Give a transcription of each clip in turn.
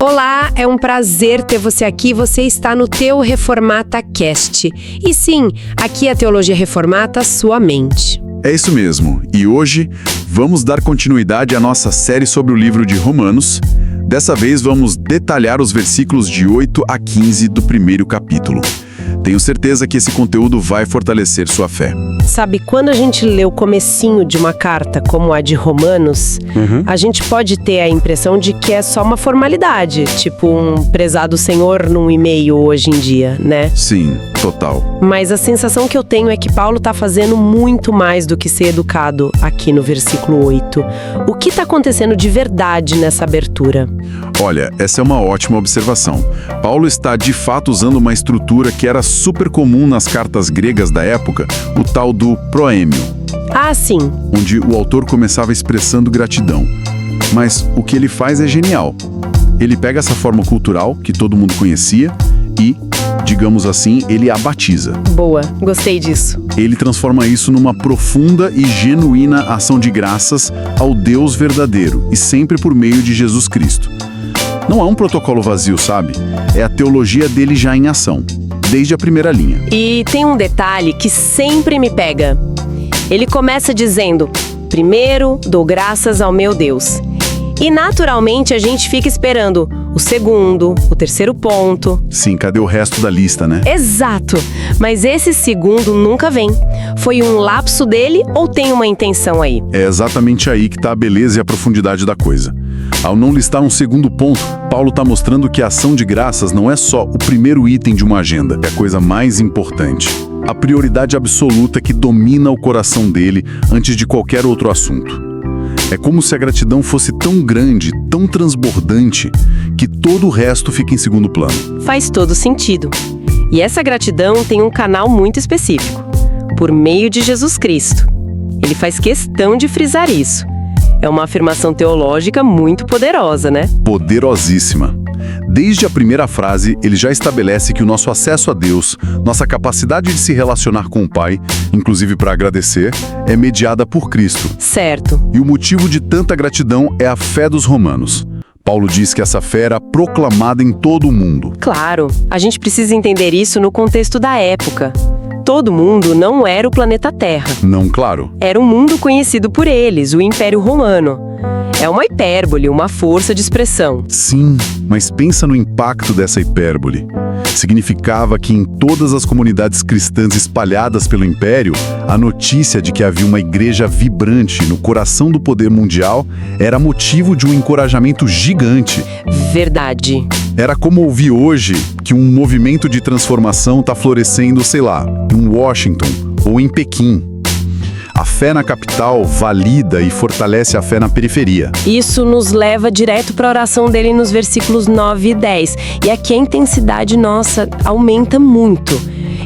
Olá, é um prazer ter você aqui. Você está no Teu Reformata Cast. E sim, aqui é a Teologia Reformata, sua mente. É isso mesmo. E hoje vamos dar continuidade à nossa série sobre o livro de Romanos. Dessa vez vamos detalhar os versículos de 8 a 15 do primeiro capítulo. Tenho certeza que esse conteúdo vai fortalecer sua fé. Sabe, quando a gente lê o comecinho de uma carta, como a de Romanos, a gente pode ter a impressão de que é só uma formalidade, tipo um prezado senhor num e-mail hoje em dia, né? Sim, total. Mas a sensação que eu tenho é que Paulo tá fazendo muito mais do que ser educado aqui no versículo 8. O que tá acontecendo de verdade nessa abertura? Olha, essa é uma ótima observação. Paulo está de fato usando uma estrutura que era super comum nas cartas gregas da época, o tal do proêmio. Ah, sim. Onde o autor começava expressando gratidão. Mas o que ele faz é genial. Ele pega essa forma cultural que todo mundo conhecia e, digamos assim, ele a batiza. Boa, gostei disso. Ele transforma isso numa profunda e genuína ação de graças ao Deus verdadeiro e sempre por meio de Jesus Cristo. Não é um protocolo vazio, sabe? É a teologia dele já em ação, desde a primeira linha. E tem um detalhe que sempre me pega. Ele começa dizendo: primeiro, dou graças ao meu Deus. E naturalmente a gente fica esperando o segundo, o terceiro ponto. Sim, cadê o resto da lista, né? Exato! Mas esse segundo nunca vem. Foi um lapso dele ou tem uma intenção aí? É exatamente aí que está a beleza e a profundidade da coisa. Ao não listar um segundo ponto, Paulo está mostrando que a ação de graças não é só o primeiro item de uma agenda, é a coisa mais importante. A prioridade absoluta que domina o coração dele antes de qualquer outro assunto. É como se a gratidão fosse tão grande, tão transbordante, que todo o resto fica em segundo plano. Faz todo sentido. E essa gratidão tem um canal muito específico, por meio de Jesus Cristo. Ele faz questão de frisar isso. É uma afirmação teológica muito poderosa, né? Poderosíssima. Desde a primeira frase, ele já estabelece que o nosso acesso a Deus, nossa capacidade de se relacionar com o Pai, inclusive para agradecer, é mediada por Cristo. Certo. E o motivo de tanta gratidão é a fé dos romanos. Paulo diz que essa fé era proclamada em todo o mundo. Claro, a gente precisa entender isso no contexto da época. Todo mundo não era o planeta Terra. Não, claro. Era um mundo conhecido por eles, o Império Romano. É uma hipérbole, uma força de expressão. Sim, mas pensa no impacto dessa hipérbole. Significava que em todas as comunidades cristãs espalhadas pelo Império, a notícia de que havia uma igreja vibrante no coração do poder mundial era motivo de um encorajamento gigante. Verdade. Era como ouvir hoje que um movimento de transformação está florescendo, sei lá, em Washington ou em Pequim. A fé na capital valida e fortalece a fé na periferia. Isso nos leva direto para a oração dele nos versículos 9 e 10. E aqui a intensidade nossa aumenta muito.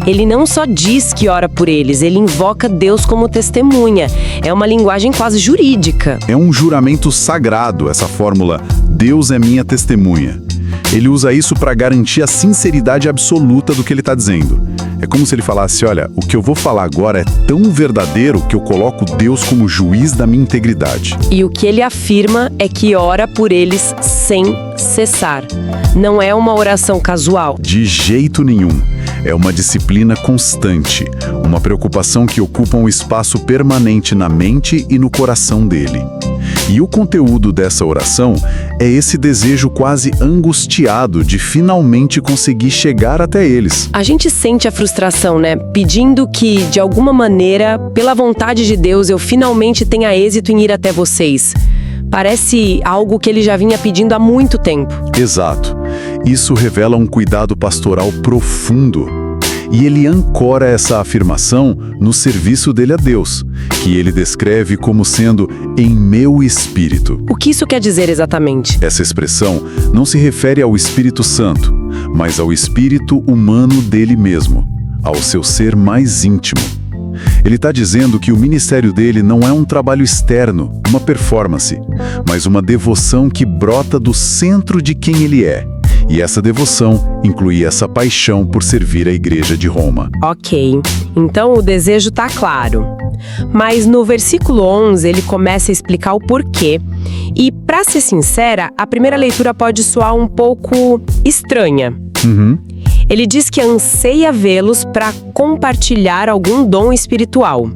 Ele não só diz que ora por eles, ele invoca Deus como testemunha. É uma linguagem quase jurídica. É um juramento sagrado, essa fórmula, Deus é minha testemunha. Ele usa isso para garantir a sinceridade absoluta do que ele está dizendo. É como se ele falasse, olha, o que eu vou falar agora é tão verdadeiro que eu coloco Deus como juiz da minha integridade. E o que ele afirma é que ora por eles sem cessar. Não é uma oração casual. De jeito nenhum. É uma disciplina constante, uma preocupação que ocupa um espaço permanente na mente e no coração dele. E o conteúdo dessa oração é esse desejo quase angustiado de finalmente conseguir chegar até eles. A gente sente a frustração, né? Pedindo que, de alguma maneira, pela vontade de Deus, eu finalmente tenha êxito em ir até vocês. Parece algo que ele já vinha pedindo há muito tempo. Exato. Isso revela um cuidado pastoral profundo. E ele ancora essa afirmação no serviço dele a Deus, que ele descreve como sendo em meu espírito. O que isso quer dizer exatamente? Essa expressão não se refere ao Espírito Santo, mas ao espírito humano dele mesmo, ao seu ser mais íntimo. Ele está dizendo que o ministério dele não é um trabalho externo, uma performance, mas uma devoção que brota do centro de quem ele é. E essa devoção inclui essa paixão por servir a Igreja de Roma. Ok, então o desejo está claro. Mas no versículo 11 ele começa a explicar o porquê. E, pra ser sincera, a primeira leitura pode soar um pouco estranha. Ele diz que anseia vê-los para compartilhar algum dom espiritual.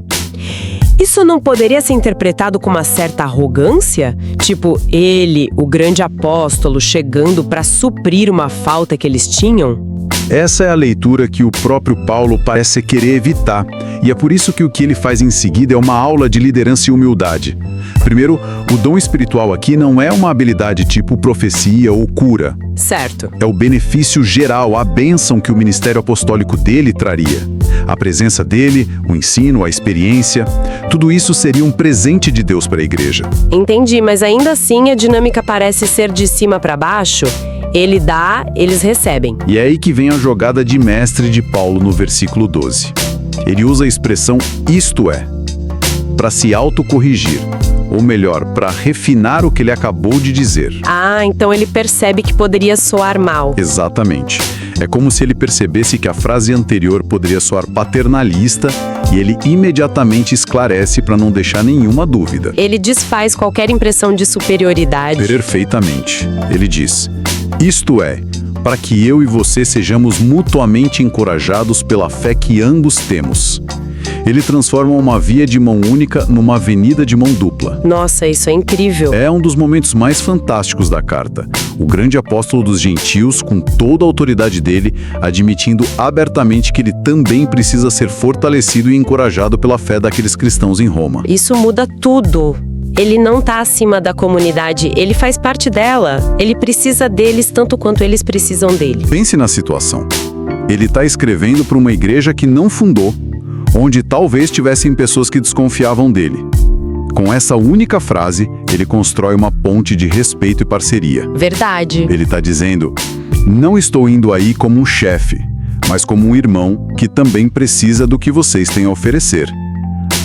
Isso não poderia ser interpretado com uma certa arrogância? Tipo, ele, o grande apóstolo, chegando para suprir uma falta que eles tinham? Essa é a leitura que o próprio Paulo parece querer evitar, e é por isso que o que ele faz em seguida é uma aula de liderança e humildade. Primeiro, o dom espiritual aqui não é uma habilidade tipo profecia ou cura. Certo. É o benefício geral, a bênção que o ministério apostólico dele traria. A presença dele, o ensino, a experiência, tudo isso seria um presente de Deus para a igreja. Entendi, mas ainda assim a dinâmica parece ser de cima para baixo. Ele dá, eles recebem. E é aí que vem a jogada de mestre de Paulo no versículo 12. Ele usa a expressão isto é, para se autocorrigir, ou melhor, para refinar o que ele acabou de dizer. Ah, então ele percebe que poderia soar mal. Exatamente. É como se ele percebesse que a frase anterior poderia soar paternalista e ele imediatamente esclarece para não deixar nenhuma dúvida. Ele desfaz qualquer impressão de superioridade. Perfeitamente. Ele diz, isto é, para que eu e você sejamos mutuamente encorajados pela fé que ambos temos. Ele transforma uma via de mão única numa avenida de mão dupla. Nossa, isso é incrível. É um dos momentos mais fantásticos da carta. O grande apóstolo dos gentios, com toda a autoridade dele, admitindo abertamente que ele também precisa ser fortalecido e encorajado pela fé daqueles cristãos em Roma. Isso muda tudo. Ele não está acima da comunidade, ele faz parte dela. Ele precisa deles tanto quanto eles precisam dele. Pense na situação. Ele está escrevendo para uma igreja que não fundou, onde talvez tivessem pessoas que desconfiavam dele. Com essa única frase, ele constrói uma ponte de respeito e parceria. Verdade. Ele está dizendo, não estou indo aí como um chefe, mas como um irmão que também precisa do que vocês têm a oferecer.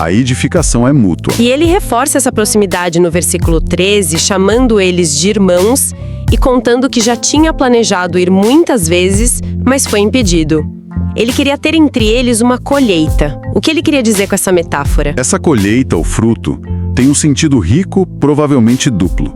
A edificação é mútua. E ele reforça essa proximidade no versículo 13, chamando eles de irmãos e contando que já tinha planejado ir muitas vezes, mas foi impedido. Ele queria ter entre eles uma colheita. O que ele queria dizer com essa metáfora? Essa colheita, o fruto, tem um sentido rico, provavelmente duplo.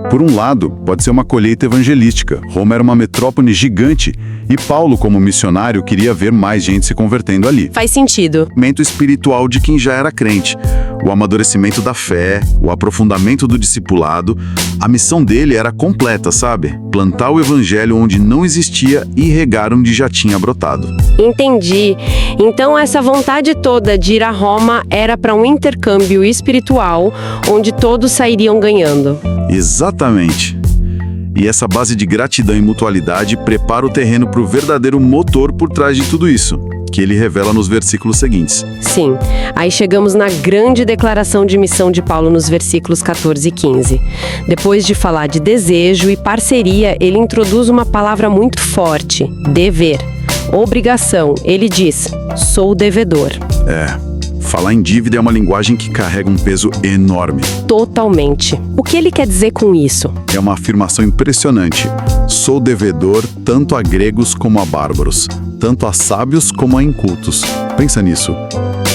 Por um lado, pode ser uma colheita evangelística. Roma era uma metrópole gigante e Paulo, como missionário, queria ver mais gente se convertendo ali. Faz sentido. O aumento espiritual de quem já era crente, o amadurecimento da fé, o aprofundamento do discipulado. A missão dele era completa, sabe? Plantar o evangelho onde não existia e regar onde já tinha brotado. Entendi. Então essa vontade toda de ir a Roma era para um intercâmbio espiritual onde todos sairiam ganhando. Exatamente. E essa base de gratidão e mutualidade prepara o terreno para o verdadeiro motor por trás de tudo isso, que ele revela nos versículos seguintes. Sim, aí chegamos na grande declaração de missão de Paulo nos versículos 14 e 15. Depois de falar de desejo e parceria, ele introduz uma palavra muito forte, dever. Obrigação, ele diz, sou devedor. Falar em dívida é uma linguagem que carrega um peso enorme. Totalmente. O que ele quer dizer com isso? É uma afirmação impressionante. Sou devedor tanto a gregos como a bárbaros, tanto a sábios como a incultos. Pensa nisso.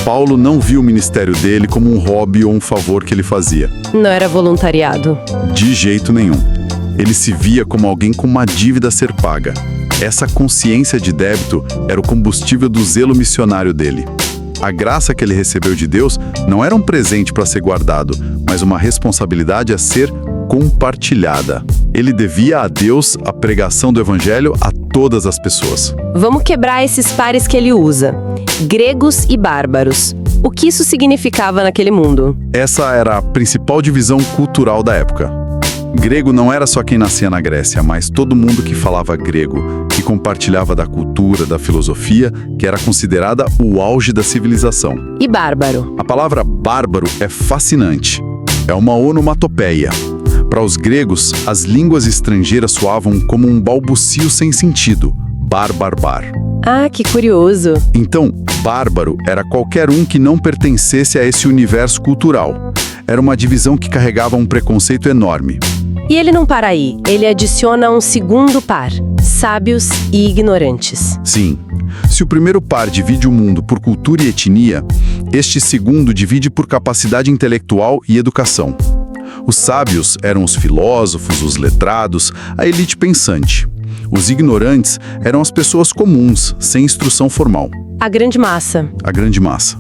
Paulo não viu o ministério dele como um hobby ou um favor que ele fazia. Não era voluntariado. De jeito nenhum. Ele se via como alguém com uma dívida a ser paga. Essa consciência de débito era o combustível do zelo missionário dele. A graça que ele recebeu de Deus não era um presente para ser guardado, mas uma responsabilidade a ser compartilhada. Ele devia a Deus a pregação do evangelho a todas as pessoas. Vamos quebrar esses pares que ele usa. Gregos e bárbaros. O que isso significava naquele mundo? Essa era a principal divisão cultural da época. Grego não era só quem nascia na Grécia, mas todo mundo que falava grego, que compartilhava da cultura, da filosofia, que era considerada o auge da civilização. E bárbaro? A palavra bárbaro é fascinante. É uma onomatopeia. Para os gregos, as línguas estrangeiras soavam como um balbucio sem sentido. Bar. Ah, que curioso. Então, bárbaro era qualquer um que não pertencesse a esse universo cultural. Era uma divisão que carregava um preconceito enorme. E ele não para aí, ele adiciona um segundo par, sábios e ignorantes. Sim, Se o primeiro par divide o mundo por cultura e etnia, este segundo divide por capacidade intelectual e educação. Os sábios eram os filósofos, os letrados, a elite pensante. Os ignorantes eram as pessoas comuns, sem instrução formal. A grande massa. A grande massa.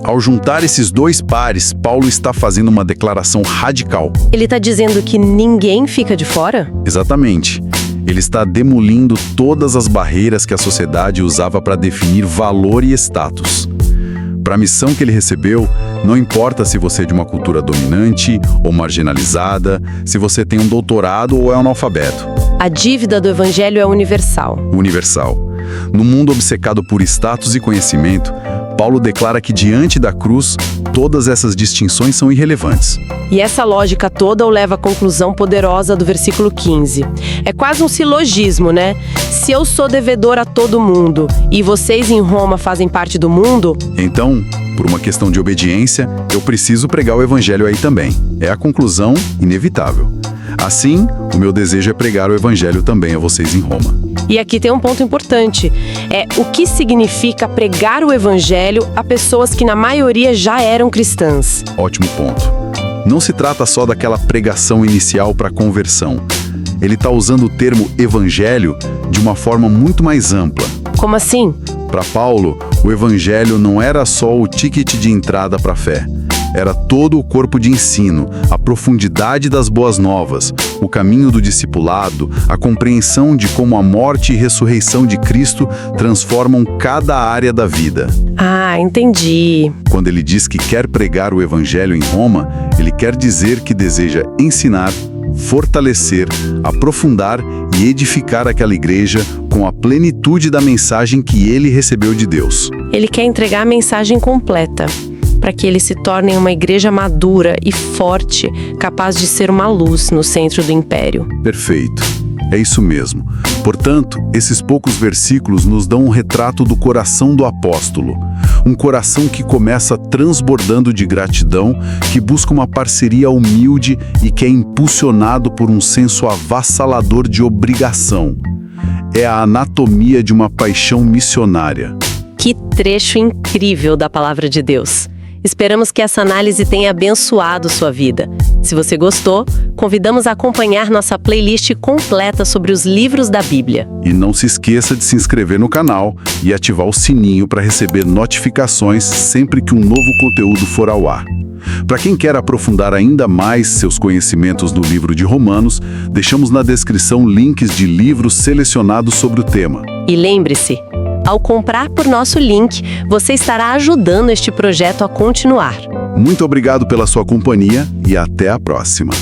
Ao juntar esses dois pares, Paulo está fazendo uma declaração radical. Ele está dizendo que ninguém fica de fora? Exatamente. Ele está demolindo todas as barreiras que a sociedade usava para definir valor e status. Para a missão que ele recebeu, não importa se você é de uma cultura dominante ou marginalizada, se você tem um doutorado ou é analfabeto. A dívida do evangelho é universal. Universal. No mundo obcecado por status e conhecimento, Paulo declara que diante da cruz, todas essas distinções são irrelevantes. E essa lógica toda o leva à conclusão poderosa do versículo 15. É quase um silogismo, né? Se eu sou devedor a todo mundo e vocês em Roma fazem parte do mundo... Então, por uma questão de obediência, eu preciso pregar o evangelho aí também. É a conclusão inevitável. Assim, o meu desejo é pregar o evangelho também a vocês em Roma. E aqui tem um ponto importante. É o que significa pregar o evangelho a pessoas que na maioria já eram cristãs. Ótimo ponto. Não se trata só daquela pregação inicial para conversão. Ele está usando o termo evangelho de uma forma muito mais ampla. Como assim? Para Paulo, o evangelho não era só o ticket de entrada para a fé. Era todo o corpo de ensino, a profundidade das boas novas, o caminho do discipulado, a compreensão de como a morte e ressurreição de Cristo transformam cada área da vida. Ah, entendi. Quando ele diz que quer pregar o evangelho em Roma, ele quer dizer que deseja ensinar, fortalecer, aprofundar e edificar aquela igreja com a plenitude da mensagem que ele recebeu de Deus. Ele quer entregar a mensagem completa, para que eles se tornem uma igreja madura e forte, capaz de ser uma luz no centro do império. Perfeito. É isso mesmo. Portanto, esses poucos versículos nos dão um retrato do coração do apóstolo. Um coração que começa transbordando de gratidão, que busca uma parceria humilde e que é impulsionado por um senso avassalador de obrigação. É a anatomia de uma paixão missionária. Que trecho incrível da palavra de Deus! Esperamos que essa análise tenha abençoado sua vida. Se você gostou, convidamos a acompanhar nossa playlist completa sobre os livros da Bíblia. E não se esqueça de se inscrever no canal e ativar o sininho para receber notificações sempre que um novo conteúdo for ao ar. Para quem quer aprofundar ainda mais seus conhecimentos no livro de Romanos, deixamos na descrição links de livros selecionados sobre o tema. E lembre-se, ao comprar por nosso link, você estará ajudando este projeto a continuar. Muito obrigado pela sua companhia e até a próxima.